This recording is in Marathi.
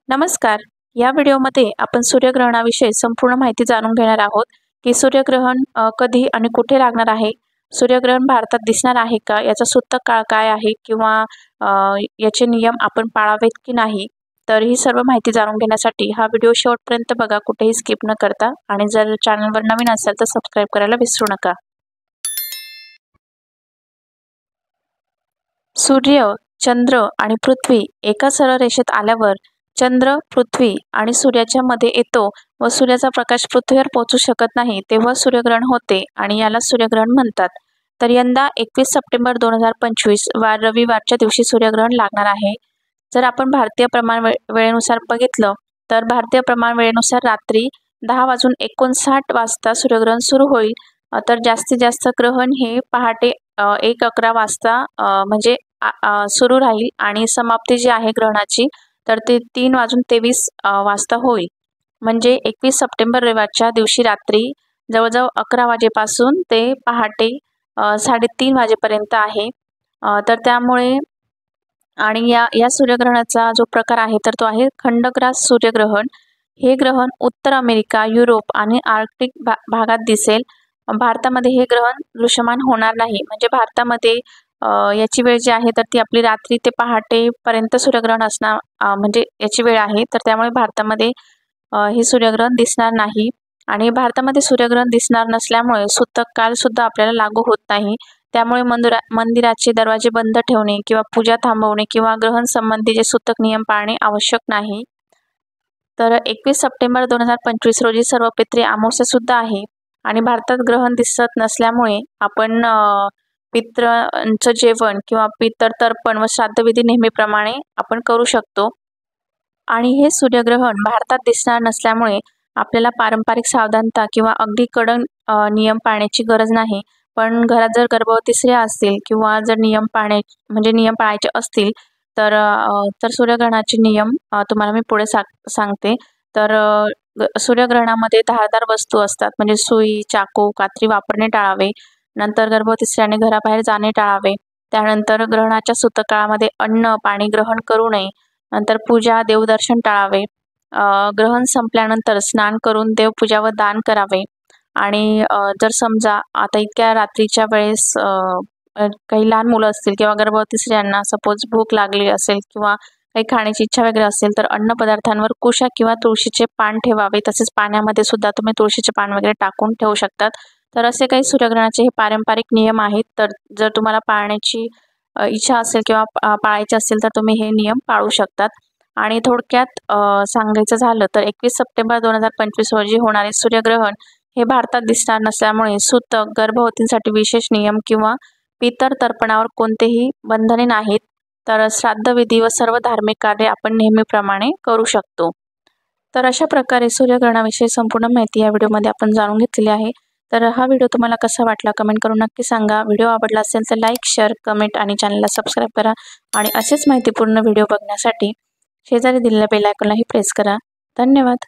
नमस्कार. या व्हिडिओमध्ये आपण सूर्यग्रहणाविषयी संपूर्ण माहिती जाणून घेणार आहोत की सूर्यग्रहण कधी आणि कुठे लागणार आहे. सूर्यग्रहण भारतात दिसणार आहे का, याचा सूतक काळ काय आहे किंवा याचे नियम आपण पाळावेत की नाही. तर ही सर्व माहिती जाणून घेण्यासाठी हा व्हिडिओ शेवटपर्यंत बघा, कुठेही स्किप न करता. आणि जर चॅनलवर नवीन असाल तर सबस्क्राईब करायला विसरू नका. सूर्य, चंद्र आणि पृथ्वी एका सरळ रेषेत आल्यावर चंद्र, पृथ्वी आणि सूर्याच्या मध्ये येतो व सूर्याचा प्रकाश पृथ्वीवर पोहोचू शकत नाही, तेव्हा सूर्यग्रहण होते आणि याला सूर्यग्रहण म्हणतात. तर यंदा 21 सप्टेंबर 2025 वार रविवारच्या दिवशी सूर्यग्रहण लागणार आहे. जर आपण भारतीय प्रमाण वेळेनुसार बघितलं तर भारतीय प्रमाण वेळेनुसार रात्री 10:59 वाजता सूर्यग्रहण सुरू होईल. तर जास्तीत जास्त ग्रहण हे पहाटे 1:11 वाजता म्हणजे सुरू राहील आणि समाप्ती जी आहे ग्रहणाची तर ते 3:23 वाजता होईल. म्हणजे 21 सप्टेंबर रविवारच्या दिवशी रात्री जवळजवळ 11 वाजेपासून ते पहाटे 3:30 वाजेपर्यंत आहे. तर त्यामुळे आणि या सूर्यग्रहणाचा जो प्रकार आहे तर तो आहे खंडग्रास सूर्यग्रहण. हे ग्रहण उत्तर अमेरिका, युरोप आणि आर्क्टिक भागात दिसेल. भारतामध्ये हे ग्रहण दृश्यमान होणार नाही. म्हणजे भारतामध्ये याची वेळ जी आहे तर ती आपली रात्री ते पहाटेपर्यंत सूर्यग्रहण असणार, म्हणजे याची वेळ आहे. तर त्यामुळे भारतामध्ये हे सूर्यग्रहण दिसणार नाही. आणि भारतामध्ये सूर्यग्रहण दिसणार नसल्यामुळे सूतक काळ सुद्धा आपल्याला लागू होत नाही. त्यामुळे मंदिराचे दरवाजे बंद ठेवणे किंवा पूजा थांबवणे किंवा ग्रहण संबंधी जे सूतक नियम पाळणे आवश्यक नाही. तर 21 सप्टेंबर 2025 रोजी सर्व पित्री अमावस्या सुद्धा आहे आणि भारतात ग्रहण दिसत नसल्यामुळे आपण पितरांचं जेवण किंवा पितर तर्पण व श्राद्धविधी नेहमीप्रमाणे आपण करू शकतो. आणि हे सूर्यग्रहण भारतात दिसणार नसल्यामुळे आपल्याला पारंपरिक सावधानता किंवा अगदी कडक नियम पाळण्याची गरज नाही. पण घरात जर गर्भवती स्त्रिया असतील किंवा जर नियम पाळायचे असतील तर सूर्यग्रहणाचे नियम तुम्हाला मी पुढे सांगते. तर सूर्यग्रहणामध्ये धारदार वस्तू असतात, म्हणजे सुई, चाकू, कात्री वापरणे टाळावे. नंतर गर्भवती स्त्रियांनी घराबाहेर जाणे टाळावे. त्यानंतर ग्रहणाच्या सूतकाळामध्ये अन्न, पाणी ग्रहण करू नये. नंतर पूजा, देवदर्शन टाळावे. ग्रहण संपल्यानंतर स्नान करून देवपूजा व दान करावे. आणि जर समजा आता इतक्या रात्रीच्या वेळेस काही लहान मुलं असतील किंवा गर्भवती स्त्रियांना सपोज भूक लागली असेल किंवा काही खाण्याची इच्छा वगैरे असेल तर अन्न पदार्थांवर कुशा किंवा तुळशीचे पान ठेवावे. तसेच पाण्यामध्ये सुद्धा तुम्ही तुळशीचे पान वगैरे टाकून ठेवू शकतात. तर असे काही सूर्यग्रहणाचे हे पारंपरिक नियम आहेत. तर जर तुम्हाला पाळण्याची इच्छा असेल किंवा पाळायचे असेल तर तुम्ही हे नियम पाळू शकतात. आणि थोडक्यात सांगायचं झालं तर 21 सप्टेंबर 2025 रोजी होणारे सूर्यग्रहण हे भारतात दिसणार नसल्यामुळे सूतक, गर्भवतींसाठी विशेष नियम किंवा पितर तर्पणावर कोणतेही बंधने नाहीत. तर श्राद्धविधी व सर्व धार्मिक कार्य आपण नेहमीप्रमाणे करू शकतो. तर अशा प्रकारे सूर्यग्रहणाविषयी संपूर्ण माहिती या व्हिडिओमध्ये आपण जाणून घेतलेली आहे. तर हा व्हिडिओ तुम्हाला कसा वाटला कमेंट करून नक्की सांगा. व्हिडिओ आवडला असेल तर लाईक, शेअर, कमेंट आणि चॅनलला सबस्क्राईब करा. आणि असेच माहितीपूर्ण व्हिडिओ बघण्यासाठी शेजारी दिलेल्या बेल आयकॉनलाही प्रेस करा. धन्यवाद.